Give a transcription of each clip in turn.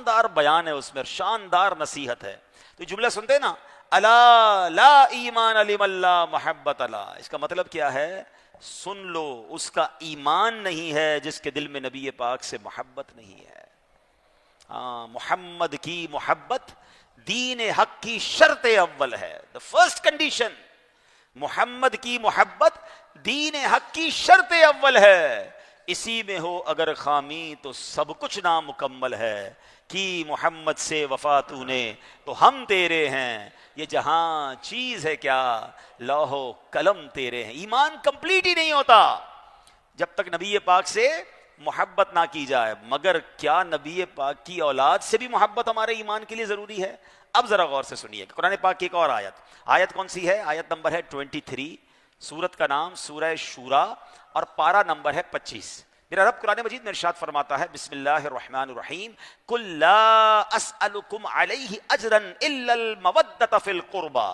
شاندار بیان ہے اس میں، شاندار نصیحت ہے. تو جملہ سنتے نا، الا لا ایمان لمن لا محبت لا، اس کا مطلب کیا ہے؟ سن لو، اس کا ایمان نہیں ہے جس کے دل میں نبی پاک سے محبت نہیں ہے. محمد کی محبت دین حق کی شرط اول ہے. دا فرسٹ کنڈیشن، محمد کی محبت دین حق کی شرط اول ہے. اسی میں ہو اگر خامی تو سب کچھ نامکمل ہے. کی محمد سے وفا تو نے تو ہم تیرے ہیں، یہ جہاں چیز ہے کیا لوح و قلم تیرے ہیں. ایمان کمپلیٹ ہی نہیں ہوتا جب تک نبی پاک سے محبت نہ کی جائے. مگر کیا نبی پاک کی اولاد سے بھی محبت ہمارے ایمان کے لیے ضروری ہے؟ اب ذرا غور سے سنیے. قرآن پاک کی ایک اور آیت کون سی ہے؟ آیت نمبر ہے 23. سورت کا نام سورہ شورا اور پارہ نمبر ہے 25. میرا رب قرآن مجید میں ارشاد فرماتا ہے، بسم اللہ الرحمن الرحیم، قل لا اسألکم علیہ اجرا الا المودۃ فی القربى.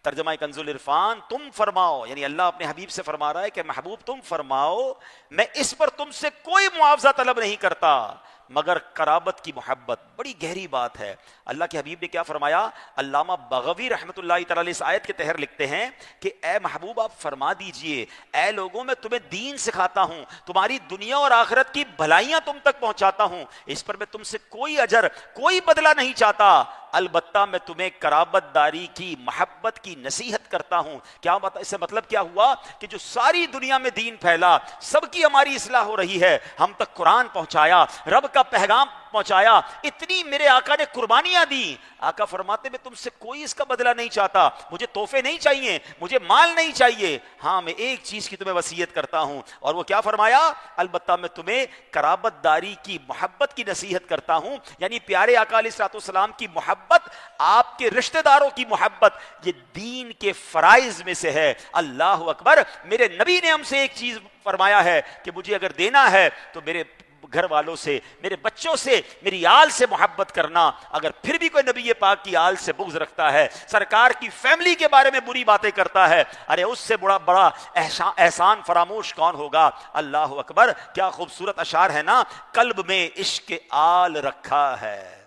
ترجمہ کنز العرفان، تم فرماؤ، یعنی اللہ اپنے حبیب سے فرما رہا ہے کہ محبوب تم فرماؤ میں اس پر تم سے کوئی معاوضہ طلب نہیں کرتا مگر قرابت کی محبت. بڑی گہری بات ہے. اللہ کے حبیب نے کیا فرمایا؟ علامہ بغوی رحمۃ اللہ تعالی علیہ اس آیت کے تحت لکھتے ہیں کہ اے محبوب آپ فرما دیجئے، اے لوگوں میں تمہیں دین سکھاتا ہوں، تمہاری دنیا اور آخرت کی بھلائیاں تم تک پہنچاتا ہوں، اس پر میں تم سے کوئی اجر کوئی بدلہ نہیں چاہتا، البتہ میں تمہیں قرابت داری کی محبت کی نصیحت کرتا ہوں. کیا اس سے مطلب کیا ہوا؟ کہ جو ساری دنیا میں دین پھیلا، سب کی ہماری اصلاح ہو رہی ہے، ہم تک قرآن پہنچایا، رب کا پیغام پہنچایا، اتنی میرے آقا نے قربانیاں دی. آقا فرماتے میں تم سے کوئی اس کا بدلہ نہیں چاہتا، مجھے تحفے نہیں چاہیے، مجھے مال نہیں چاہیے، ہاں میں ایک چیز کی تمہیں وصیت کرتا ہوں. اور وہ کیا فرمایا؟ البتہ میں تمہیں قرابت داری کی محبت کی نصیحت کرتا ہوں. یعنی پیارے آقا علیہ الصلوۃ والسلام کی محبت، آپ کے رشتہ داروں کی محبت، یہ دین کے فرائض میں سے ہے. اللہ اکبر. میرے نبی نے ہم سے ایک چیز فرمایا ہے کہ مجھے اگر دینا ہے تو میرے گھر والوں سے، میرے بچوں سے، میری آل سے محبت کرنا. اگر پھر بھی کوئی نبی پاک کی آل سے بغض رکھتا ہے، سرکار کی فیملی کے بارے میں بری باتیں کرتا ہے، ارے اس سے بڑا احسان فراموش کون ہوگا؟ اللہ اکبر. کیا خوبصورت اشعار ہے نا، قلب میں عشق آل رکھا ہے،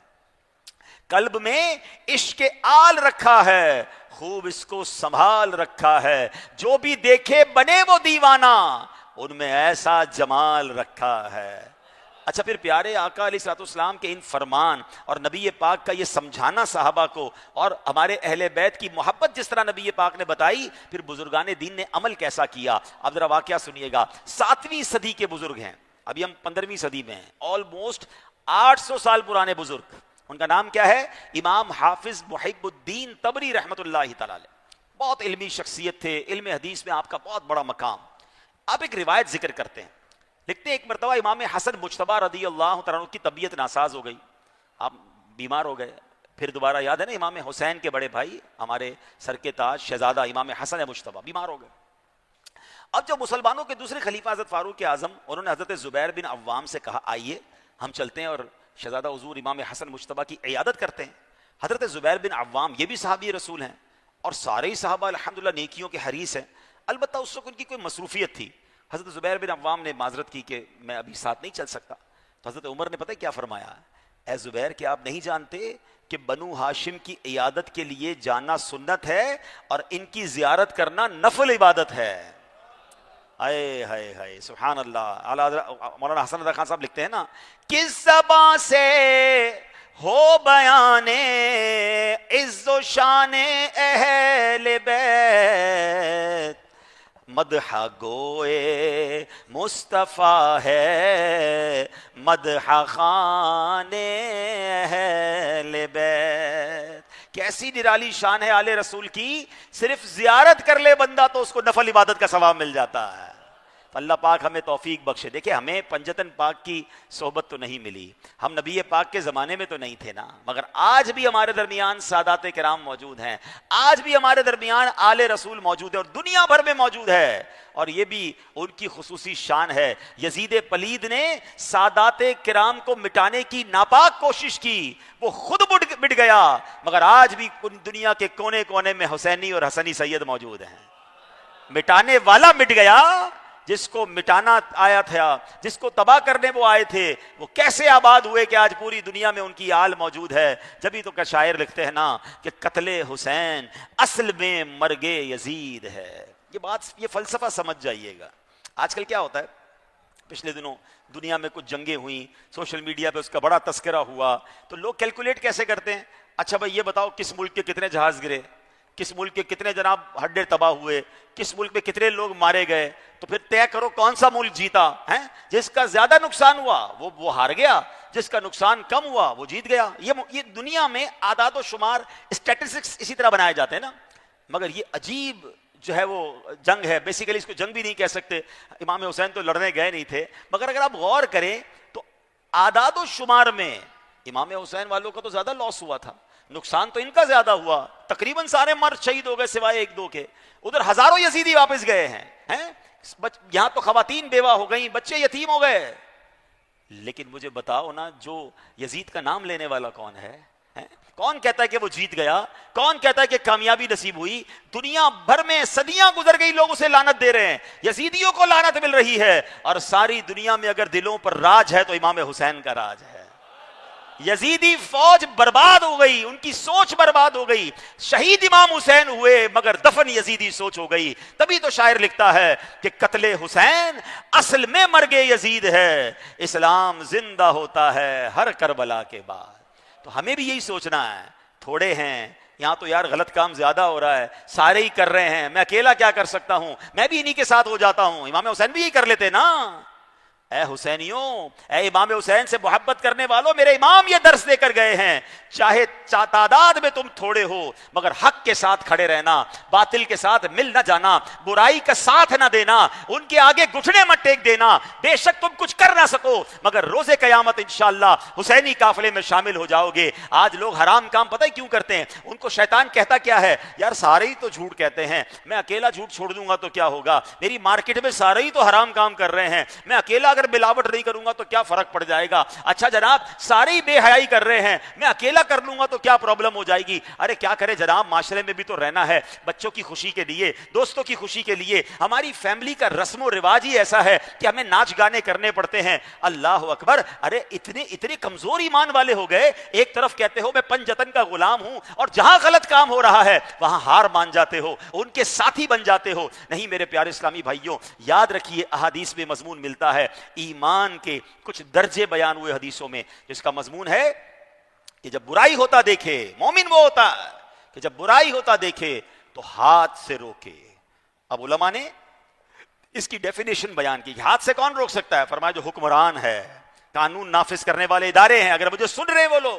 قلب میں عشق آل رکھا ہے، خوب اس کو سنبھال رکھا ہے، جو بھی دیکھے بنے وہ دیوانہ، ان میں ایسا جمال رکھا ہے. اچھا، پھر پیارے آقا علیہ الصلوۃ والسلام کے ان فرمان اور نبی پاک کا یہ سمجھانا صحابہ کو اور ہمارے اہل بیت کی محبت جس طرح نبی پاک نے بتائی، پھر بزرگان دین نے عمل کیسا کیا. اب ذرا واقعہ سنیے گا. 7ویں صدی کے بزرگ ہیں، ابھی ہم 15ویں صدی میں ہیں، آلموسٹ 800 سال پرانے بزرگ. ان کا نام کیا ہے؟ امام حافظ محب الدین طبری رحمۃ اللہ تعالی علیہ. بہت علمی شخصیت تھے، علم حدیث میں آپ کا بہت بڑا مقام. آپ ایک روایت ذکر کرتے ہیں، لکھتے ہیں ایک مرتبہ امام حسن مجتبی رضی اللہ تعالیٰ عنہ کی طبیعت ناساز ہو گئی، آپ بیمار ہو گئے. پھر دوبارہ یاد ہے نا، امام حسین کے بڑے بھائی ہمارے سر کے تاج شہزادہ امام حسن مجتبی بیمار ہو گئے. اب جو مسلمانوں کے دوسرے خلیفہ حضرت فاروق اعظم، انہوں نے حضرت زبیر بن عوام سے کہا آئیے ہم چلتے ہیں اور شہزادہ حضور امام حسن مجتبی کی عیادت کرتے ہیں. حضرت زبیر بن عوام یہ بھی صحابی رسول ہیں اور سارے ہی صحابہ الحمدللہ نیکیوں کے حریص ہیں، البتہ اس وقت ان کی کوئی مصروفیت تھی. حضرت زبیر بن عوام نے معذرت کی کہ میں ابھی ساتھ نہیں چل سکتا. تو حضرت عمر نے پتہ کیا فرمایا؟ اے زبیر، کیا آپ نہیں جانتے کہ بنو ہاشم کی عیادت کے لیے جانا سنت ہے اور ان کی زیارت کرنا نفل عبادت ہے. ہائے ہائے ہائے، سبحان اللہ. مولانا حسن رضا خان صاحب لکھتے ہیں نا، کس زبان سے ہو بیان عز و شان اہل بیت، مدح گوئے مصطفیٰ ہے، مدح خان اہل بیت. کیسی نرالی شان ہے آل رسول کی، صرف زیارت کر لے بندہ تو اس کو نفل عبادت کا ثواب مل جاتا ہے. اللہ پاک ہمیں توفیق بخشے. دیکھیں، ہمیں پنجتن پاک کی صحبت تو نہیں ملی، ہم نبی پاک کے زمانے میں تو نہیں تھے نا، مگر آج بھی ہمارے درمیان سادات کرام موجود ہیں، آج بھی ہمارے درمیان آل رسول موجود ہے اور دنیا بھر میں موجود ہے، اور یہ بھی ان کی خصوصی شان ہے. یزید پلید نے سادات کرام کو مٹانے کی ناپاک کوشش کی، وہ خود مٹ گیا، مگر آج بھی دنیا کے کونے کونے میں حسینی اور حسنی سید موجود ہیں. مٹانے والا مٹ گیا جس کو مٹانا آیا تھا، جس کو تباہ کرنے وہ آئے تھے، وہ کیسے آباد ہوئے کہ آج پوری دنیا میں ان کی آل موجود ہے۔ جبھی تو کہ شاعر لکھتے ہیں نا کہ قتل حسین اصل میں مرگ یزید ہے۔ یہ بات، یہ فلسفہ سمجھ جائیے گا۔ آج کل کیا ہوتا ہے، پچھلے دنوں دنیا میں کچھ جنگیں ہوئیں، سوشل میڈیا پہ اس کا بڑا تذکرہ ہوا، تو لوگ کیلکولیٹ کیسے کرتے ہیں، اچھا بھائی یہ بتاؤ کس ملک کے کتنے جہاز گرے، کس ملک کے کتنے جناب ہڈے تباہ ہوئے، کس ملک میں کتنے لوگ مارے گئے، تو پھر طے کرو کون سا ملک جیتا ہے۔ جس کا زیادہ نقصان ہوا وہ ہار گیا، جس کا نقصان کم ہوا وہ جیت گیا۔ یہ دنیا میں اعداد و شمار، اسٹیٹسٹکس اسی طرح بنائے جاتے ہیں نا۔ مگر یہ عجیب جو ہے وہ جنگ ہے، بیسیکلی اس کو جنگ بھی نہیں کہہ سکتے، امام حسین تو لڑنے گئے نہیں تھے، مگر اگر آپ غور کریں تو اعداد و شمار میں امام حسین والوں کا تو زیادہ لاس ہوا تھا، نقصان تو ان کا زیادہ ہوا، تقریباً سارے مرد شہید ہو گئے سوائے ایک دو کے، ادھر ہزاروں یزیدی واپس گئے ہیں، یہاں تو خواتین بیوہ ہو گئیں، بچے یتیم ہو گئے۔ لیکن مجھے بتاؤ نا، جو یزید کا نام لینے والا کون ہے؟ کون کہتا ہے کہ وہ جیت گیا؟ کون کہتا ہے کہ کامیابی نصیب ہوئی؟ دنیا بھر میں صدیاں گزر گئی، لوگ اسے لعنت دے رہے ہیں، یزیدیوں کو لعنت مل رہی ہے، اور ساری دنیا میں اگر دلوں پر راج ہے تو امام حسین کا راج ہے۔ یزیدی فوج برباد ہو گئی، ان کی سوچ برباد ہو گئی، شہید امام حسین ہوئے مگر دفن یزیدی سوچ ہو گئی۔ تبھی تو شاعر لکھتا ہے کہ قتل حسین اصل میں مرگ یزید ہے، اسلام زندہ ہوتا ہے ہر کربلا کے بعد۔ تو ہمیں بھی یہی سوچنا ہے، تھوڑے ہیں یہاں تو یار غلط کام زیادہ ہو رہا ہے، سارے ہی کر رہے ہیں، میں اکیلا کیا کر سکتا ہوں، میں بھی انہی کے ساتھ ہو جاتا ہوں۔ امام حسین بھی یہی کر لیتے نا۔ اے حسینیوں، اے امام حسین سے محبت کرنے والوں، میرے امام یہ درس دے کر گئے ہیں، چاہے تعداد میں تم تھوڑے ہو مگر حق کے ساتھ کھڑے رہنا، باطل کے ساتھ مل نہ جانا، برائی کا ساتھ نہ دینا، ان کے آگے گھٹنے مت ٹیک دینا۔ بے شک تم کچھ کر نہ سکو مگر روز قیامت انشاءاللہ حسینی قافلے میں شامل ہو جاؤ گے۔ آج لوگ حرام کام پتہ ہی کیوں کرتے ہیں؟ ان کو شیطان کہتا کیا ہے، یار سارے ہی تو جھوٹ کہتے ہیں، میں اکیلا جھوٹ چھوڑ دوں گا تو کیا ہوگا، میری مارکیٹ میں سارے ہی تو حرام کام کر رہے ہیں، میں اکیلا اگر ملاوٹ نہیں کروں گا تو کیا فرق پڑ جائے گا، اچھا جناب سارے ہی بے حیائی کر رہے ہیں، میں اکیلا کر لوں گا تو کیا پرابلم ہو جائے گی۔ ارے کیا کرے جناب، معاشرے میں بھی تو رہنا ہے، بچوں کی خوشی کے لیے، دوستوں کی خوشی کے لیے، ہماری فیملی کا رسم و رواج ہی ایسا ہے کہ ہمیں ناچ گانے کرنے پڑتے ہیں۔ اللہ اکبر، ارے اتنے کمزور ایمان والے ہو گئے، ایک طرف کہتے ہو میں پنجتن کا غلام ہوں، اور جہاں غلط کام ہو رہا ہے وہاں ہار مان جاتے ہو، ان کے ساتھی بن جاتے ہو۔ نہیں میرے پیارے اسلامی بھائیوں، یاد رکھیے احادیث میں مضمون ملتا ہے، ایمان کے کچھ درجے بیان ہوئے حدیثوں میں، جس کا مضمون ہے کہ جب برائی ہوتا دیکھے، مومن وہ ہوتا ہے کہ جب برائی ہوتا دیکھے تو ہاتھ سے روکے۔ اب علماء نے اس کی ڈیفینیشن بیان کی کہ ہاتھ سے کون روک سکتا ہے؟ فرمایا جو حکمران ہے، قانون نافذ کرنے والے ادارے ہیں، اگر مجھے سن رہے ہیں وہ لوگ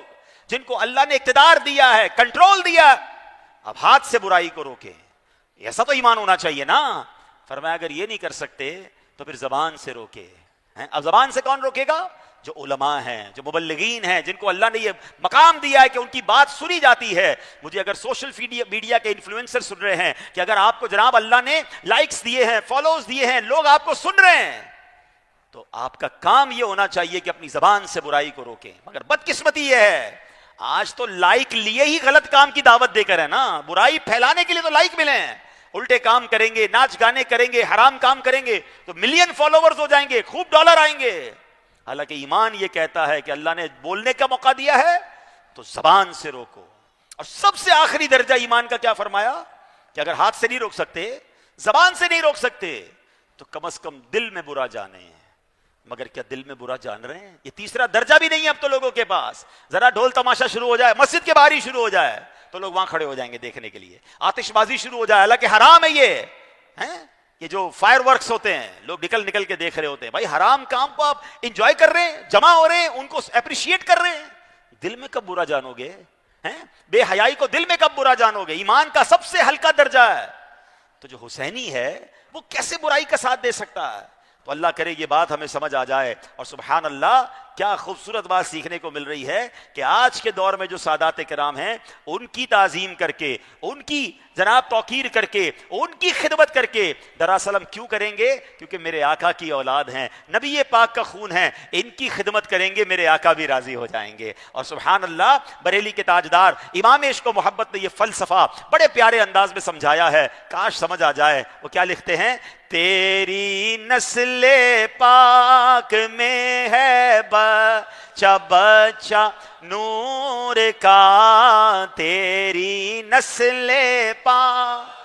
جن کو اللہ نے اقتدار دیا ہے، کنٹرول دیا، اب ہاتھ سے برائی کو روکے۔ ایسا تو ایمان ہونا چاہیے نا۔ فرمایا اگر یہ نہیں کر سکتے تو پھر زبان سے روکے۔ اب زبان سے کون روکے گا؟ جو علماء ہیں، جو مبلغین ہیں، جن کو اللہ نے یہ مقام دیا ہے کہ ان کی بات سنی جاتی ہے۔ مجھے اگر سوشل میڈیا کے انفلوئنسر سن رہے ہیں کہ اگر آپ کو جناب اللہ نے لائکس دیے ہیں، فالوز دیے ہیں، لوگ آپ کو سن رہے ہیں، تو آپ کا کام یہ ہونا چاہیے کہ اپنی زبان سے برائی کو روکیں۔ مگر بدقسمتی یہ ہے آج تو لائک لیے ہی غلط کام کی دعوت دے کر ہے نا، برائی پھیلانے کے لیے تو لائک ملے ہیں، الٹے کام کریں گے، ناچ گانے کریں گے، حرام کام کریں گے تو ملین فالوورز ہو جائیں گے، خوب ڈالر آئیں گے۔ حالانکہ ایمان یہ کہتا ہے کہ اللہ نے بولنے کا موقع دیا ہے تو زبان سے روکو۔ اور سب سے آخری درجہ ایمان کا کیا فرمایا کہ اگر ہاتھ سے نہیں روک سکتے، زبان سے نہیں روک سکتے، تو کم از کم دل میں برا جانے۔ مگر کیا دل میں برا جان رہے ہیں؟ یہ تیسرا درجہ بھی نہیں ہے اب تو لوگوں کے پاس۔ ذرا ڈھول تماشا شروع ہو جائے، مسجد کے باہر ہی شروع ہو جائے تو لوگ وہاں کھڑے ہو جائیں گے دیکھنے کے لیے، آتش بازی شروع ہو جائے، حالانکہ حرام ہے یہ جو فائر ورکس ہوتے ہیں، لوگ نکل نکل کے دیکھ رہے ہوتے ہیں، بھائی حرام کام کو آپ انجوائے کر رہے ہیں، جمع ہو رہے ہیں، ان کو اپریشیٹ کر رہے ہیں، دل میں کب برا جانو گے؟ بے حیائی کو دل میں کب برا جانو گے؟ ایمان کا سب سے ہلکا درجہ ہے۔ تو جو حسینی ہے وہ کیسے برائی کا ساتھ دے سکتا ہے؟ تو اللہ کرے یہ بات ہمیں سمجھ آ جائے، اور سبحان اللہ کیا خوبصورت بات سیکھنے کو مل رہی ہے کہ آج کے دور میں جو سادات کرام ہیں ان کی تعظیم کر کے، ان کی جناب توقیر کر کے، ان کی خدمت کر کے دراصل ہم کیوں کریں گے؟ کیونکہ میرے آقا کی اولاد ہیں، نبی پاک کا خون ہے، ان کی خدمت کریں گے میرے آقا بھی راضی ہو جائیں گے۔ اور سبحان اللہ، بریلی کے تاجدار امام عشق و محبت نے یہ فلسفہ بڑے پیارے انداز میں سمجھایا ہے، کاش سمجھ آ جائے۔ وہ کیا لکھتے ہیں؟ تیری نسل پاک میں ہے بچہ بچہ نور کا، تیری نسل پاک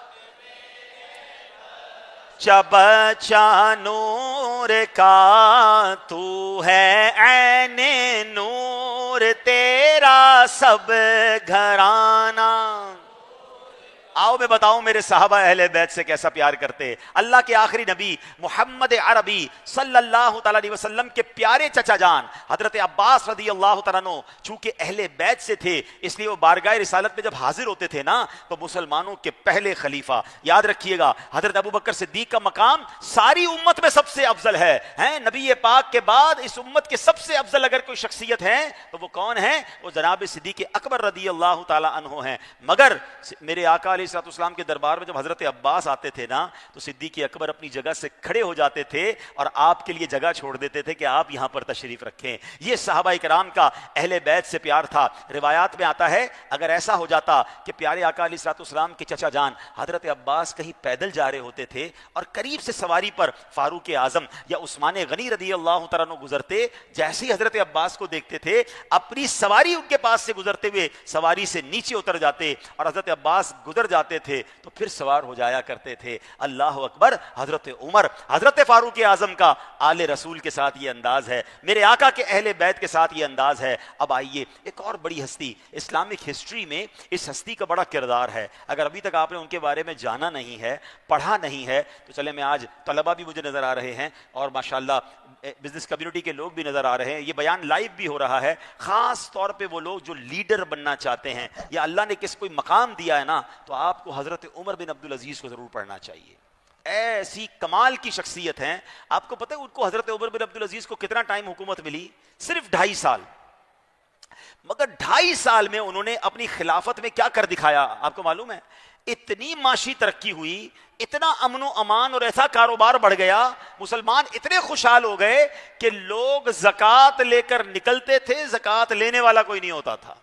بچہ بچہ نور کا، تو ہے عین نور تیرا سب گھرانہ۔ آؤ میں بتاؤں میرے صحابہ اہل بیت سے کیسا پیار کرتے۔ اللہ کے آخری نبی محمد عربی صلی اللہ تعالیٰ علیہ وسلم کے پیارے چچا جان حضرت عباس رضی اللہ تعالیٰ عنہ چونکہ اہل بیت سے تھے، اس لیے وہ بارگاہ رسالت میں جب حاضر ہوتے تھے نا تو مسلمانوں کے پہلے خلیفہ، یاد رکھیے گا حضرت ابوبکر صدیق کا مقام ساری امت میں سب سے افضل ہے، نبی پاک کے بعد اس امت کے سب سے افضل اگر کوئی شخصیت ہے تو وہ کون ہے؟ وہ جناب صدیق اکبر رضی اللہ تعالیٰ عنہ ہیں۔ مگر میرے آقا علیہ السلام کے دربار میں جب حضرت عباس آتے تھے نا تو صدیق اکبر اپنی جگہ سے کھڑے ہو جاتے تھے اور آپ کے لیے جگہ چھوڑ دیتے تھے کہ آپ یہاں پر تشریف رکھیں۔ یہ صحابہ کرام کا اہل بیت سے پیار تھا۔ روایات میں آتا ہے اگر ایسا ہو جاتا کہ پیارے آقا علیہ السلام کے چچا جان حضرت عباس کہیں پیدل جا رہے ہوتے تھے اور قریب سے سواری پر فاروق اعظم یا عثمان غنی رضی اللہ تعالیٰ عنہ گزرتے، جیسے ہی حضرت عباس کو دیکھتے تھے اپنی سواری ان کے پاس سے گزرتے ہوئے سواری سے نیچے اتر جاتے اور حضرت عباس گزر جاتے تھے تو پھر سوار ہو جایا کرتے تھے۔ اللہ اکبر! حضرت عمر، حضرت فاروق اعظم کا آل رسول کے ساتھ یہ انداز ہے، میرے آقا کے اہل بیت کے ساتھ یہ انداز ہے۔ اب آئیے ایک اور بڑی ہستی، اسلامک ہسٹری میں اس ہستی کا بڑا کردار ہے، اگر ابھی تک آپ نے ان کے بارے میں جانا نہیں ہے، پڑھا نہیں ہے تو چلے، میں آج طلبہ بھی مجھے نظر آ رہے ہیں اور ماشاءاللہ بزنس کمیونٹی کے لوگ بھی نظر آ رہے ہیں، یہ بیان لائیو بھی ہو رہا ہے، خاص طور پہ وہ لوگ جو لیڈر بننا چاہتے ہیں یا اللہ نے کس کوئی مقام دیا ہے نا تو آپ کو حضرت عمر بن عبدالعزیز کو ضرور پڑھنا چاہیے۔ ایسی کمال کی شخصیت ہیں، آپ کو پتہ ہے ان کو حضرت عمر بن عبدالعزیز کو کتنا ٹائم حکومت ملی؟ صرف 2.5 سال، مگر 2.5 سال میں انہوں نے اپنی خلافت میں کیا کر دکھایا آپ کو معلوم ہے؟ اتنی معاشی ترقی ہوئی، اتنا امن و امان اور ایسا کاروبار بڑھ گیا، مسلمان اتنے خوشحال ہو گئے کہ لوگ زکوٰۃ لے کر نکلتے تھے، زکوٰۃ لینے والا کوئی نہیں ہوتا تھا۔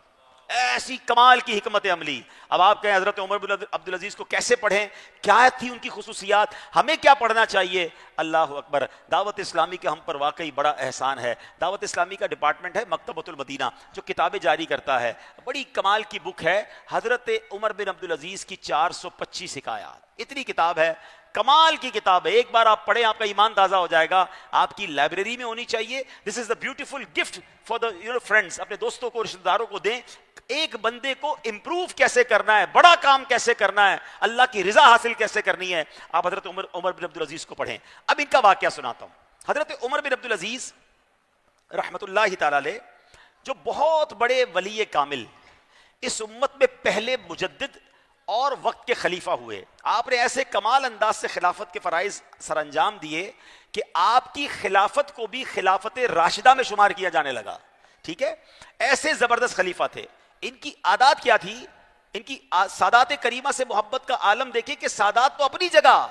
ایسی کمال کی حکمت عملی۔ اب آپ کہیں حضرت عمر بن عبدالعزیز کو کیسے پڑھیں، کیا تھی ان کی خصوصیات، ہمیں کیا پڑھنا چاہیے؟ اللہ اکبر! دعوت اسلامی کا ہم پر واقعی بڑا احسان ہے۔ دعوت اسلامی کا ڈپارٹمنٹ ہے مکتبۃ المدینہ جو کتابیں جاری کرتا ہے، بڑی کمال کی بک ہے حضرت عمر بن عبدالعزیز کی 425 حکایات، اتنی کتاب ہے، کمال کی کتاب ہے، ایک بار آپ پڑھیں آپ کا ایمان تازہ ہو جائے گا، آپ کی لائبریری میں ہونی چاہیے۔ This is the beautiful gift for the friends, اپنے دوستوں کو، رشتہ داروں کو دیں۔ ایک بندے کو امپروو کیسے کرنا ہے، بڑا کام کیسے کرنا ہے، اللہ کی رضا حاصل کیسے کرنی ہے، آپ حضرت عمر بن عبدالعزیز کو پڑھیں۔ اب ان کا واقعہ سناتا ہوں۔ حضرت عمر بن عبدالعزیز رحمت اللہ تعالی علیہ جو بہت بڑے ولی کامل، اس امت میں پہلے مجدد اور وقت کے خلیفہ ہوئے، آپ نے ایسے کمال انداز سے خلافت کے فرائض سر انجام دیے کہ آپ کی خلافت کو بھی خلافت راشدہ میں شمار کیا جانے لگا، ٹھیک ہے؟ ایسے زبردست خلیفہ تھے۔ ان کی عادات کیا تھی؟ ان کی سادات کریمہ سے محبت کا عالم دیکھیں کہ سادات تو اپنی جگہ،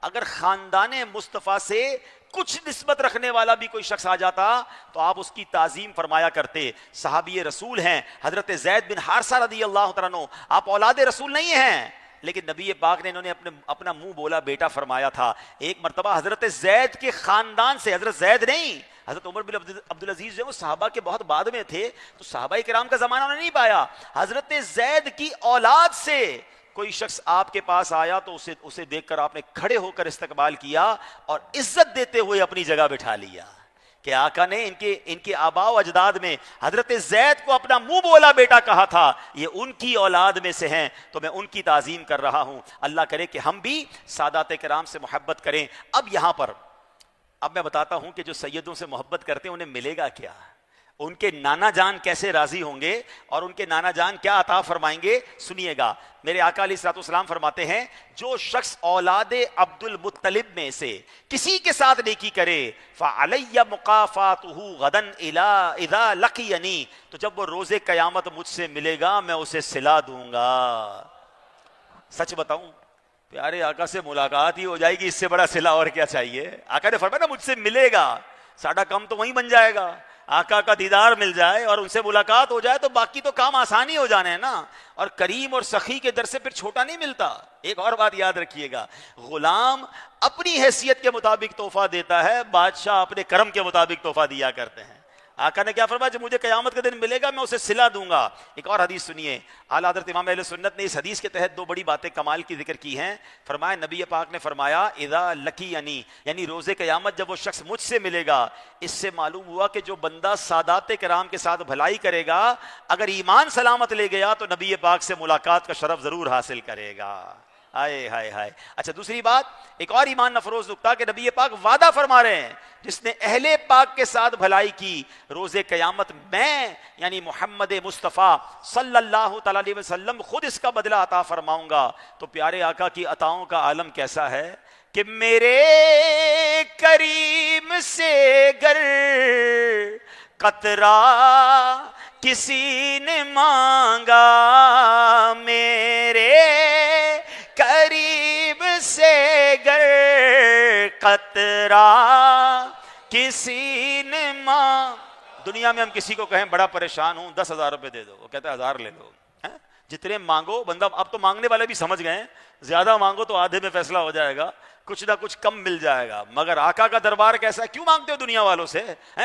اگر خاندان مصطفیٰ سے کچھ نسبت رکھنے والا بھی کوئی شخص آ جاتا تو آپ اس کی تعظیم فرمایا کرتے۔ صحابی رسول ہیں حضرت زید بن حارثہ رضی اللہ تعالیٰ عنہ، آپ اولاد رسول نہیں ہیں لیکن نبی پاک نے انہوں نے اپنا منہ بولا بیٹا فرمایا تھا۔ ایک مرتبہ حضرت زید کے خاندان سے، حضرت زید نہیں، حضرت عمر بن عبدالعزیز جو وہ صحابہ کے بہت بعد میں تھے تو صحابہ کرام کا زمانہ انہوں نے نہیں پایا، حضرت زید کی اولاد سے کوئی شخص آپ کے پاس آیا تو اسے دیکھ کر آپ نے کھڑے ہو کر استقبال کیا اور عزت دیتے ہوئے اپنی جگہ بٹھا لیا کہ آقا نے ان کے آباء و اجداد میں حضرت زید کو اپنا منہ بولا بیٹا کہا تھا، یہ ان کی اولاد میں سے ہیں تو میں ان کی تعظیم کر رہا ہوں۔ اللہ کرے کہ ہم بھی سادات کرام سے محبت کریں۔ اب یہاں پر اب میں بتاتا ہوں کہ جو سیدوں سے محبت کرتے ہیں انہیں ملے گا کیا، ان کے نانا جان کیسے راضی ہوں گے اور ان کے نانا جان کیا عطا فرمائیں گے، سنیے گا۔ میرے آقا علیہ الصلوۃ والسلام فرماتے ہیں جو شخص اولاد عبد المطلب میں سے کسی کے ساتھ نیکی کرے فعلی مقافاتہ غدا اذا لقینی، تو جب وہ روز قیامت مجھ سے ملے گا میں اسے صلہ دوں گا۔ سچ بتاؤں پیارے آقا سے ملاقات ہی ہو جائے گی، اس سے بڑا صلہ اور کیا چاہیے؟ آقا نے فرمایا نا مجھ سے ملے گا، ساڈا کام تو وہیں بن جائے گا، آقا کا دیدار مل جائے اور ان سے ملاقات ہو جائے تو باقی تو کام آسانی ہو جانے ہیں نا۔ اور کریم اور سخی کے در سے پھر چھوٹا نہیں ملتا۔ ایک اور بات یاد رکھیے گا، غلام اپنی حیثیت کے مطابق تحفہ دیتا ہے، بادشاہ اپنے کرم کے مطابق تحفہ دیا کرتے ہیں۔ آقا نے کیا فرمایا؟ جب مجھے قیامت کے دن ملے گا میں اسے صلہ دوں گا۔ ایک اور حدیث سنیے، اعلیٰ حضرت امام اہل سنت نے اس حدیث کے تحت دو بڑی باتیں کمال کی ذکر کی ہیں۔ فرمایا نبی پاک نے فرمایا اذا لقینی، یعنی روز قیامت جب وہ شخص مجھ سے ملے گا، اس سے معلوم ہوا کہ جو بندہ سادات کرام کے ساتھ بھلائی کرے گا اگر ایمان سلامت لے گیا تو نبی پاک سے ملاقات کا شرف ضرور حاصل کرے گا۔ ہائے ہائے ہائے۔ اچھا دوسری بات، ایک اور ایمان نفروز نکتہ کہ نبی پاک وعدہ فرما رہے ہیں جس نے اہل پاک کے ساتھ بھلائی کی روز قیامت میں یعنی محمد مصطفیٰ صلی اللہ تعالی علیہ وسلم خود اس کا بدلہ عطا فرماؤں گا۔ تو پیارے آقا کی عطاؤں کا عالم کیسا ہے کہ میرے کریم سے گر قطرہ کسی نے مانگا، میرے قریب سے گر قطرہ کسی نے دنیا میں ہم کسی کو کہیں بڑا پریشان ہوں 10,000 روپے دے دو، وہ کہتا ہے 1000 لے لو۔ جتنے مانگو بندہ، اب تو مانگنے والے بھی سمجھ گئے ہیں زیادہ مانگو تو آدھے میں فیصلہ ہو جائے گا، کچھ نہ کچھ کم مل جائے گا۔ مگر آقا کا دربار کیسا ہے؟ کیوں مانگتے ہو دنیا والوں سے؟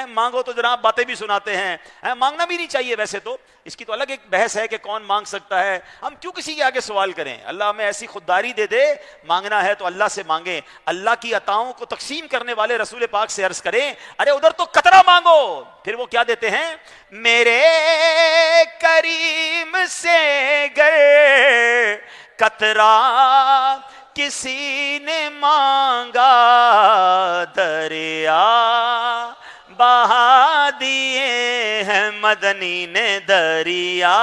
مانگو تو جناب باتیں بھی سناتے ہیں، مانگنا بھی نہیں چاہیے ویسے تو، اس کی تو الگ ایک بحث ہے کہ کون مانگ سکتا ہے، ہم کیوں کسی کے آگے سوال کریں؟ اللہ ہمیں ایسی خودداری دے دے، مانگنا ہے تو اللہ سے مانگیں۔ اللہ کی عطاؤں کو تقسیم کرنے والے رسول پاک سے عرض کریں ارے ادھر تو قطرہ مانگو، پھر وہ کیا دیتے ہیں؟ میرے کریم سے گر قطرہ کسی نے مانگا، دریا بہا دیے ہیں مدنی نے، دریا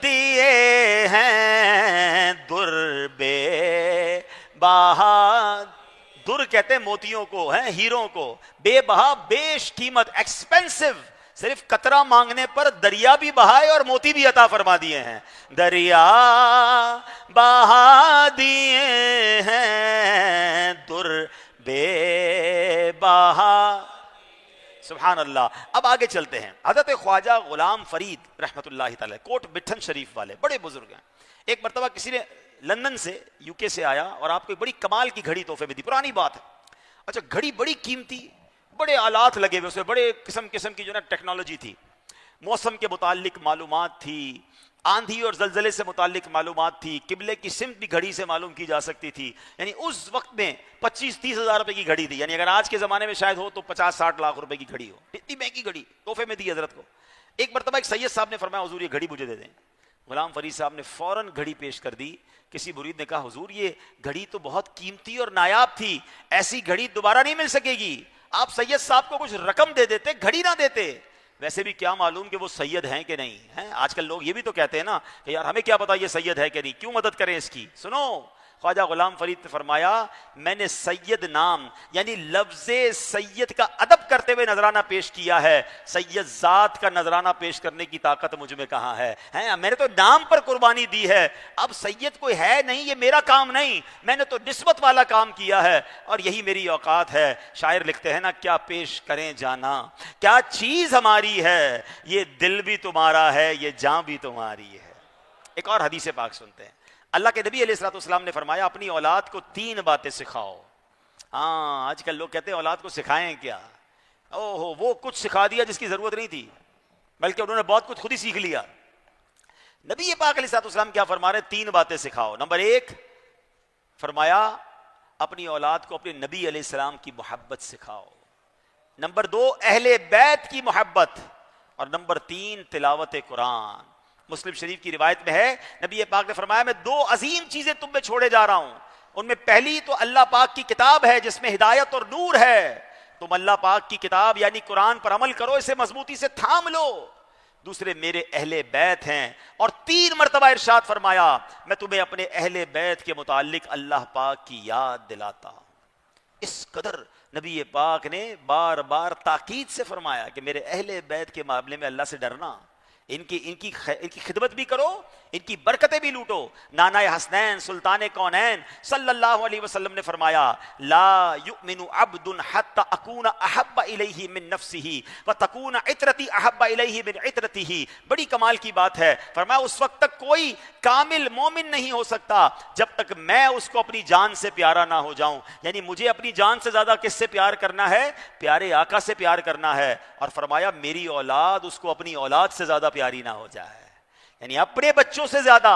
دیے ہیں در بے بہا، در کہتے ہیں موتیوں کو، ہیں ہیروں کو، بے بہا بیش قیمت ایکسپینسو، صرف قطرہ مانگنے پر دریا بھی بہائے اور موتی بھی عطا فرما دیے ہیں، دریا بہا دیے ہیں در بے بہا۔ سبحان اللہ۔ اب آگے چلتے ہیں، حضرت خواجہ غلام فرید رحمۃ اللہ تعالی کوٹ مٹھن شریف والے بڑے بزرگ ہیں۔ ایک مرتبہ کسی نے لندن سے یو کے سے آیا اور آپ کو ایک بڑی کمال کی گھڑی تحفے میں دی، پرانی بات ہے۔ اچھا گھڑی بڑی قیمتی، بڑے آلات لگے ہوئے، اس میں بڑے قسم کی جو نا ٹیکنالوجی تھی، موسم کے متعلق معلومات تھی، آندھی اور زلزلے سے متعلق معلومات تھی، قبلے کی سمت بھی گھڑی سے معلوم کی جا سکتی تھی۔ یعنی اس وقت میں 25-30 ہزار روپے کی گھڑی تھی، یعنی اگر آج کے زمانے میں شاید ہو تو 50-60 لاکھ روپے کی گھڑی ہو، اتنی مہنگی گھڑی تحفے میں دی حضرت کو۔ ایک مرتبہ ایک سید صاحب نے فرمایا حضور یہ گھڑی مجھے دے دیں۔ غلام فرید صاحب نے فوراً گھڑی پیش کر دی۔ کسی مرید نے کہا حضور یہ گھڑی تو بہت قیمتی اور نایاب تھی، ایسی گھڑی دوبارہ نہیں مل سکے گی، آپ سید صاحب کو کچھ رقم دے دیتے، گھڑی نہ دیتے۔ ویسے بھی کیا معلوم کہ وہ سید ہیں کہ نہیں ہیں، آج کل لوگ یہ بھی تو کہتے ہیں نا کہ یار ہمیں کیا پتا یہ سید ہے کہ نہیں، کیوں مدد کریں اس کی۔ سنو خواجہ غلام فرید نے فرمایا میں نے سید نام یعنی لفظ سید کا ادب کرتے ہوئے نذرانہ پیش کیا ہے، سید ذات کا نذرانہ پیش کرنے کی طاقت مجھ میں کہاں ہے، میں نے تو نام پر قربانی دی ہے، اب سید کوئی ہے نہیں، یہ میرا کام نہیں، میں نے تو نسبت والا کام کیا ہے اور یہی میری اوقات ہے۔ شاعر لکھتے ہیں نا کیا پیش کریں جانا، کیا چیز ہماری ہے، یہ دل بھی تمہارا ہے یہ جاں بھی تمہاری ہے۔ ایک اور حدیث پاک سنتے ہیں، اللہ کے نبی علیہ الصلوۃ والسلام نے فرمایا اپنی اولاد کو 3 باتیں سکھاؤ۔ آج کل لوگ کہتے ہیں اولاد کو سکھائیں کیا، وہ کچھ سکھا دیا جس کی ضرورت نہیں تھی، بلکہ انہوں نے بہت کچھ خود ہی سیکھ لیا۔ نبی پاک علیہ الصلوۃ والسلام کیا فرما رہے ہیں؟ 3 باتیں سکھاؤ۔ نمبر 1 فرمایا اپنی اولاد کو اپنے نبی علیہ السلام کی محبت سکھاؤ۔ نمبر 2 اہل بیت کی محبت، اور نمبر 3 تلاوت قرآن۔ مسلم شریف کی روایت میں ہے نبی پاک نے فرمایا میں 2 عظیم چیزیں تم میں چھوڑے جا رہا ہوں، ان میں پہلی تو اللہ پاک کی کتاب ہے جس میں ہدایت اور نور ہے، تم اللہ پاک کی کتاب یعنی قرآن پر عمل کرو، اسے مضبوطی سے تھام لو۔ دوسرے میرے اہل بیت ہیں، اور 3 مرتبہ ارشاد فرمایا میں تمہیں اپنے اہل بیت کے متعلق اللہ پاک کی یاد دلاتا ہوں۔ اس قدر نبی پاک نے بار بار تاکید سے فرمایا کہ میرے اہل بیت کے معاملے میں اللہ سے ڈرنا، ان کی خدمت بھی کرو، ان کی برکتیں بھی لوٹو۔ نانا حسنین سلطان کونین صلی اللہ علیہ وسلم نے فرمایا لا یؤمن عبد حتی اکون احب الیہ من نفسہ وتکون عطرتی احب الیہ من عطرتہ۔ بڑی کمال کی بات ہے، فرمایا اس وقت تک کوئی کامل مومن نہیں ہو سکتا جب تک میں اس کو اپنی جان سے پیارا نہ ہو جاؤں، یعنی مجھے اپنی جان سے زیادہ کس سے پیار کرنا ہے؟ پیارے آقا سے پیار کرنا ہے۔ اور فرمایا میری اولاد اس کو اپنی اولاد سے زیادہ پیاری نہ ہو جائے، یعنی اپنے بچوں سے زیادہ،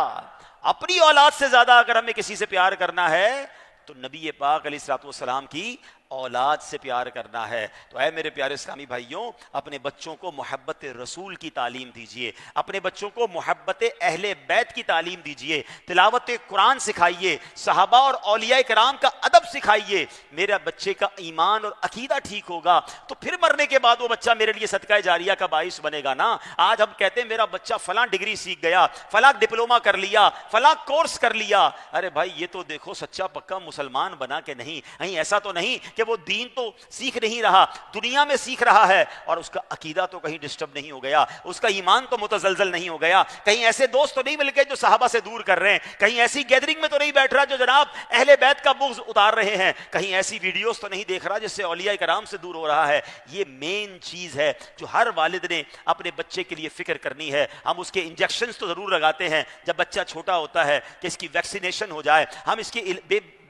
اپنی اولاد سے زیادہ اگر ہمیں کسی سے پیار کرنا ہے تو نبی پاک علیہ الصلوۃ والسلام کی اولاد سے پیار کرنا ہے۔ تو اے میرے پیارے اسلامی بھائیوں، اپنے بچوں کو محبت رسول کی تعلیم دیجئے، اپنے بچوں کو محبت اہل بیت کی تعلیم دیجئے، تلاوت قرآن سکھائیے، صحابہ اور اولیاء کرام کا ادب سکھائیے۔ میرا بچے کا ایمان اور عقیدہ ٹھیک ہوگا تو پھر مرنے کے بعد وہ بچہ میرے لیے صدقہ جاریہ کا باعث بنے گا نا۔ آج ہم کہتے ہیں میرا بچہ فلاں ڈگری سیکھ گیا، فلاں ڈپلوما کر لیا، فلاں کورس کر لیا، ارے بھائی یہ تو دیکھو سچا پکا مسلمان بنا کہ نہیں، کہیں ایسا تو نہیں کہ وہ دین تو سیکھ نہیں رہا، دنیا میں سیکھ رہا ہے اور اس کا عقیدہ تو کہیں ڈسٹرب نہیں ہو گیا، اس کا ایمان تو متزلزل نہیں ہو گیا، کہیں ایسے دوست تو نہیں مل گئے جو صحابہ سے دور کر رہے ہیں، کہیں ایسی گیدرنگ میں تو نہیں بیٹھ رہا جو جناب اہل بیت کا بغض اتار رہے ہیں، کہیں ایسی ویڈیوز تو نہیں دیکھ رہا جس سے اولیاء کرام سے دور ہو رہا ہے۔ یہ مین چیز ہے جو ہر والد نے اپنے بچے کے لیے فکر کرنی ہے۔ ہم اس کے انجیکشنز تو ضرور لگاتے ہیں جب بچہ چھوٹا ہوتا ہے کہ اس کی ویکسینیشن ہو جائے، ہم اس کی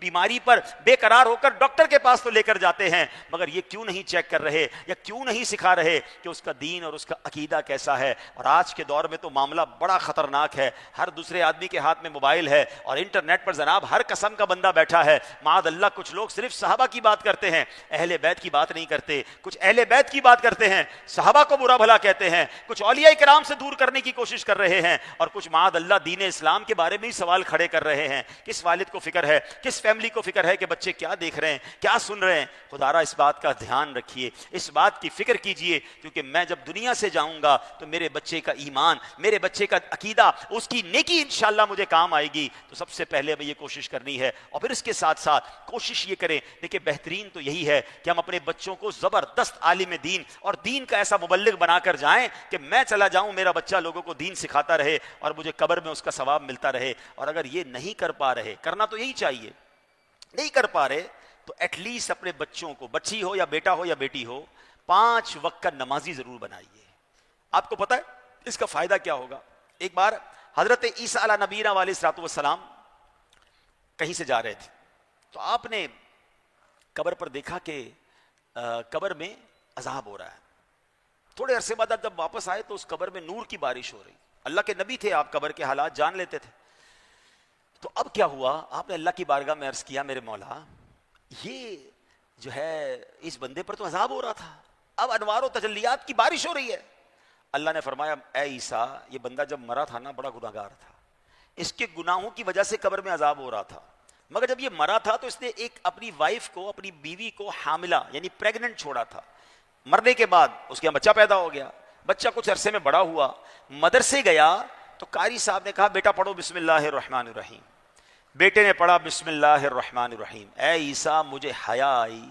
بیماری پر بے قرار ہو کر ڈاکٹر کے پاس تو لے کر جاتے ہیں، مگر یہ کیوں نہیں چیک کر رہے یا کیوں نہیں سکھا رہے کہ اس کا دین اور اس کا عقیدہ کیسا ہے۔ اور آج کے دور میں تو معاملہ بڑا خطرناک ہے، ہر دوسرے آدمی کے ہاتھ میں موبائل ہے اور انٹرنیٹ پر جناب ہر قسم کا بندہ بیٹھا ہے۔ معاذ اللہ کچھ لوگ صرف صحابہ کی بات کرتے ہیں، اہل بیت کی بات نہیں کرتے، کچھ اہل بیت کی بات کرتے ہیں، صحابہ کو برا بھلا کہتے ہیں، کچھ اولیاء کرام سے دور کرنے کی کوشش کر رہے ہیں، اور کچھ معاذ اللہ دین اسلام کے بارے میں ہی سوال کھڑے کر رہے ہیں۔ کس والد کو فکر ہے، کس فیملی کو فکر ہے کہ بچے کیا دیکھ رہے ہیں، کیا سن رہے ہیں؟ خدارا اس بات کا دھیان رکھیے، اس بات کی فکر کیجئے، کیونکہ میں جب دنیا سے جاؤں گا تو میرے بچے کا ایمان، میرے بچے کا عقیدہ، اس کی نیکی انشاءاللہ مجھے کام آئے گی۔ تو سب سے پہلے ہمیں یہ کوشش کرنی ہے، اور پھر اس کے ساتھ ساتھ کوشش یہ کریں، دیکھیں بہترین تو یہی ہے کہ ہم اپنے بچوں کو زبردست عالم دین اور دین کا ایسا مبلغ بنا کر جائیں کہ میں چلا جاؤں، میرا بچہ لوگوں کو دین سکھاتا رہے اور مجھے قبر میں اس کا ثواب ملتا رہے۔ اور اگر یہ نہیں کر پا رہے، کرنا تو یہی چاہیے، نہیں کر پا رہے تو ایٹ لیسٹ اپنے بچوں کو، بچی ہو یا بیٹا ہو یا بیٹی ہو، 5 وقت کا نمازی ضرور بنائیے۔ آپ کو پتہ ہے اس کا فائدہ کیا ہوگا؟ ایک بار حضرت عیسیٰ علیہ نبینا علیہ الصلوۃ والسلام کہیں سے جا رہے تھے تو آپ نے قبر پر دیکھا کہ قبر میں عذاب ہو رہا ہے۔ تھوڑے عرصے بعد جب واپس آئے تو اس قبر میں نور کی بارش ہو رہی۔ اللہ کے نبی تھے آپ، قبر کے حالات جان لیتے تھے۔ تو اب کیا ہوا؟ آپ نے اللہ کی بارگاہ میں عرض کیا، میرے مولا یہ جو ہے اس بندے پر تو عذاب ہو رہا تھا، اب انوار و تجلیات کی بارش ہو رہی ہے۔ اللہ نے فرمایا اے عیسیٰ، یہ بندہ جب مرا تھا نا بڑا گناہگار تھا، اس کے گناہوں کی وجہ سے قبر میں عذاب ہو رہا تھا، مگر جب یہ مرا تھا تو اس نے ایک اپنی وائف کو، اپنی بیوی کو حاملہ یعنی پریگننٹ چھوڑا تھا۔ مرنے کے بعد اس کے یہاں بچہ پیدا ہو گیا، بچہ کچھ عرصے میں بڑا ہوا، مدرسے گیا تو قاری صاحب نے کہا بیٹا پڑھو بسم اللہ الرحمن الرحیم۔ بیٹے نے پڑھا بسم اللہ الرحمن الرحیم۔ اے عیسیٰ مجھے حیا آئی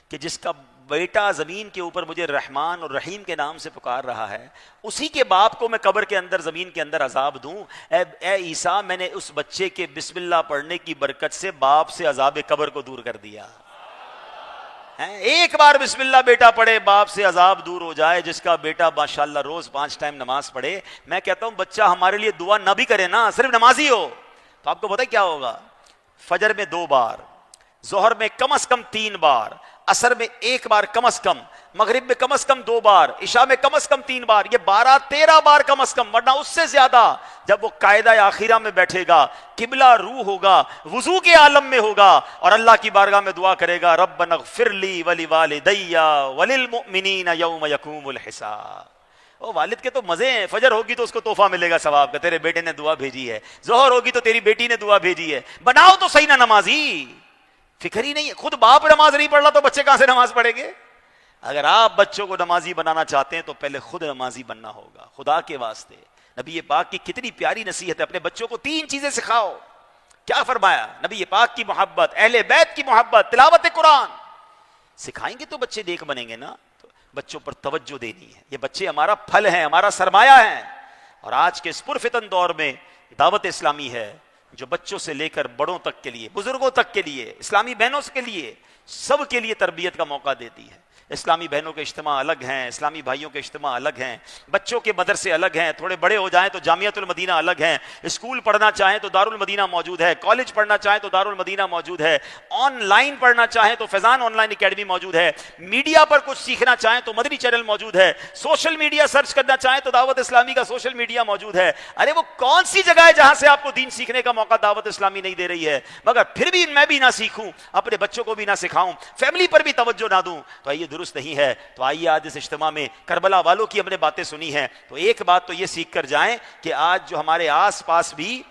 کہ جس کا بیٹا زمین کے اوپر مجھے رحمان اور رحیم کے نام سے پکار رہا ہے، اسی کے باپ کو میں قبر کے اندر، زمین کے اندر عذاب دوں۔ اے عیسیٰ میں نے اس بچے کے بسم اللہ پڑھنے کی برکت سے باپ سے عذاب قبر کو دور کر دیا۔ ایک بار بسم اللہ بیٹا پڑھے، باپ سے عذاب دور ہو جائے۔ جس کا بیٹا ماشاءاللہ روز 5 ٹائم نماز پڑھے، میں کہتا ہوں بچہ ہمارے لیے دعا نہ بھی کرے نا، صرف نمازی ہو، تو آپ کو پتہ کیا ہوگا؟ فجر میں 2 بار، ظہر میں کم از کم 3 بار، عصر میں 1 بار کم از کم، مغرب میں کم از کم 2 بار، عشاء میں کم از کم 3 بار، یہ 12-13 بار کم از کم، ورنہ اس سے زیادہ جب وہ قاعدہ آخرہ میں بیٹھے گا، قبلہ روح ہوگا، وضو کے عالم میں ہوگا اور اللہ کی بارگاہ میں دعا کرے گا ربنا اغفر لی ولوالدی وللمؤمنین یوم یقوم الحساب۔ او والد کے تو مزے ہیں، فجر ہوگی تو اس کو تحفہ ملے گا ثواب کا، تیرے بیٹے نے دعا بھیجی ہے، ظہر ہوگی تو تیری بیٹی نے دعا بھیجی ہے، بناؤ تو صحیح نہ نمازی، فکر ہی نہیں ہے، خود باپ نماز نہیں پڑھ رہا تو بچے کہاں سے نماز پڑھیں گے؟ اگر آپ بچوں کو نمازی بنانا چاہتے ہیں تو پہلے خود نمازی بننا ہوگا. خدا کے واسطے نبی پاک کی کتنی پیاری نصیحت ہے, اپنے بچوں کو 3 چیزیں سکھاؤ. کیا فرمایا؟ نبی پاک کی محبت, اہل بیت کی محبت, تلاوت قرآن. سکھائیں گے تو بچے نیک بنیں گے نا. تو بچوں پر توجہ دینی ہے. یہ بچے ہمارا پھل ہیں, ہمارا سرمایہ ہیں. اور آج کے اس پرفتن دور میں دعوت اسلامی ہے جو بچوں سے لے کر بڑوں تک کے لیے, بزرگوں تک کے لیے, اسلامی بہنوں کے لیے, سب کے لیے تربیت کا موقع دیتی ہے. اسلامی بہنوں کے اجتماع الگ ہیں, اسلامی بھائیوں کے اجتماع الگ ہیں, بچوں کے مدرسے الگ ہیں, تھوڑے بڑے ہو جائیں تو جامعۃ المدینہ الگ ہیں, اسکول پڑھنا چاہیں تو دارالمدینہ موجود ہے, کالج پڑھنا چاہیں تو دارالمدینہ موجود ہے, آن لائن پڑھنا چاہیں تو فیضان آن لائن اکیڈمی موجود ہے, میڈیا پر کچھ سیکھنا چاہیں تو مدنی چینل موجود ہے, سوشل میڈیا سرچ کرنا چاہیں تو دعوت اسلامی کا سوشل میڈیا موجود ہے. ارے وہ کون سی جگہ ہے جہاں سے آپ کو دین سیکھنے کا موقع دعوت اسلامی نہیں دے رہی ہے؟ مگر پھر بھی میں بھی نہ سیکھوں, اپنے بچوں کو بھی نہ سکھاؤں, فیملی پر بھی توجہ نہ دوں, تو یہ درست نہیں ہے. تو آئیے آج اس اجتماع میں کربلا والوں کی ہم نے باتیں سنی ہیں, تو ایک بات تو یہ سیکھ کر جائیں کہ آج جو ہمارے آس پاس بھی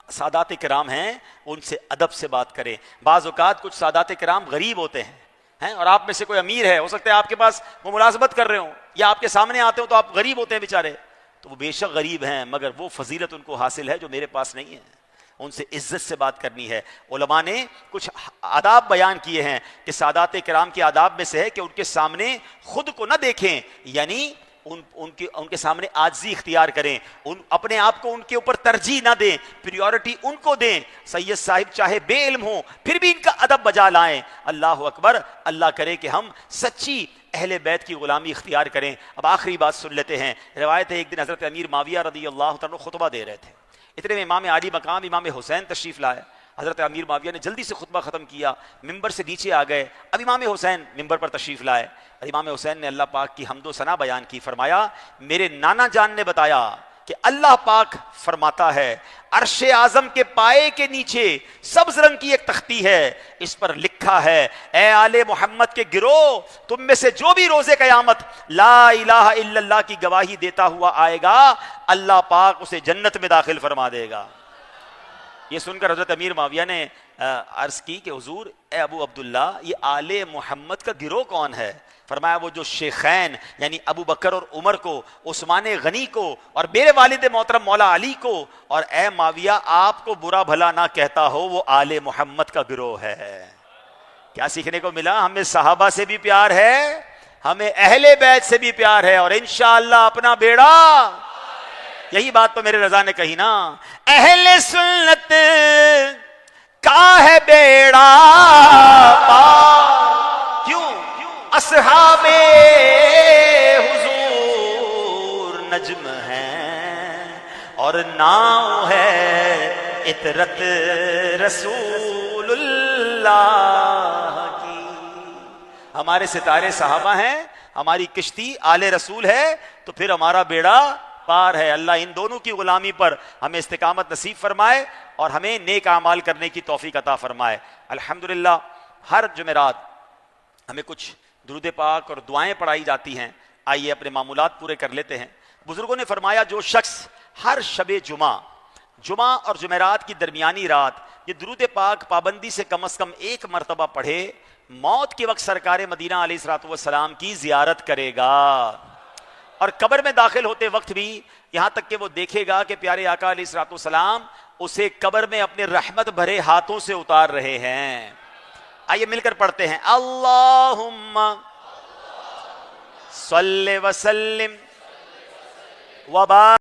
سادات کرام ہیں ان سے ادب سے بات کریں. بعض اوقات کچھ سادات کرام غریب ہوتے ہیں اور آپ میں سے کوئی امیر ہے, ہو سکتا ہے آپ کے پاس وہ ملازمت کر رہے ہوں یا آپ کے سامنے آتے ہوں تو آپ غریب ہوتے ہیں بیچارے, تو وہ بے شک غریب ہیں مگر وہ فضیلت ان کو حاصل ہے جو میرے پاس نہیں ہے. ان سے عزت سے بات کرنی ہے. علماء نے کچھ آداب بیان کیے ہیں کہ سادات کرام کے آداب میں سے ہے کہ ان کے سامنے خود کو نہ دیکھیں, یعنی ان کے سامنے عاجزی اختیار کریں, اپنے آپ کو ان کے اوپر ترجیح نہ دیں, پریورٹی ان کو دیں. سید صاحب چاہے بے علم ہوں پھر بھی ان کا ادب بجا لائیں. اللہ اکبر, اللہ کرے کہ ہم سچی اہل بیت کی غلامی اختیار کریں. اب آخری بات سن لیتے ہیں. روایت ہے ایک دن حضرت امیر معاویہ رضی اللہ عنہ خطبہ دے رہے تھے, اتنے میں امام عالی مقام امام حسین تشریف لائے. حضرت امیر معاویہ نے جلدی سے خطبہ ختم کیا, ممبر سے نیچے آ گئے. اب امام حسین ممبر پر تشریف لائے. امام حسین نے اللہ پاک کی حمد و ثنا بیان کی. فرمایا میرے نانا جان نے بتایا کہ اللہ پاک فرماتا ہے عرش اعظم کے پائے کے نیچے سبز رنگ کی ایک تختی ہے, اس پر لکھا ہے اے آل محمد کے گروہ, تم میں سے جو بھی روز قیامت لا الہ الا اللہ کی گواہی دیتا ہوا آئے گا اللہ پاک اسے جنت میں داخل فرما دے گا. یہ سن کر حضرت امیر معاویہ نے عرض کی کہ حضور اے ابو عبداللہ یہ آل محمد کا گروہ کون ہے؟ فرمایا وہ جو شیخین یعنی ابو بکر اور عمر کو, عثمان غنی کو اور میرے والد محترم مولا علی کو, اور اے معاویہ آپ کو برا بھلا نہ کہتا ہو, وہ آل محمد کا گروہ ہے. کیا سیکھنے کو ملا؟ ہمیں صحابہ سے بھی پیار ہے, ہمیں اہل بیت سے بھی پیار ہے, اور انشاءاللہ اپنا بیڑا, یہی بات تو میرے رضا نے کہی نا, اہل سنت کا ہے بیڑا پار. کیوں؟ اصحاب حضور نجم ہیں اور ناؤ ہے عطرت رسول اللہ کی. ہمارے ستارے صحابہ ہیں, ہماری کشتی آل رسول ہے, تو پھر ہمارا بیڑا پار ہے. اللہ ان دونوں کی غلامی پر ہمیں استقامت نصیب فرمائے اور ہمیں نیک اعمال کرنے کی توفیق عطا فرمائے. الحمدللہ ہر جمعرات ہمیں کچھ درود پاک اور دعائیں پڑھائی جاتی ہیں. آئیے اپنے معمولات پورے کر لیتے ہیں. بزرگوں نے فرمایا جو شخص ہر شب جمعہ اور جمعرات کی درمیانی رات یہ درود پاک پابندی سے کم از کم 1 مرتبہ پڑھے, موت کے وقت سرکار مدینہ علیہ الصلوۃ والسلام کی زیارت کرے گا, اور قبر میں داخل ہوتے وقت بھی یہاں تک کہ وہ دیکھے گا کہ پیارے آقا علیہ الصلوۃ والسلام اسے قبر میں اپنے رحمت بھرے ہاتھوں سے اتار رہے ہیں. آئیے مل کر پڑھتے ہیں. اللہم صلی وسلم وبارک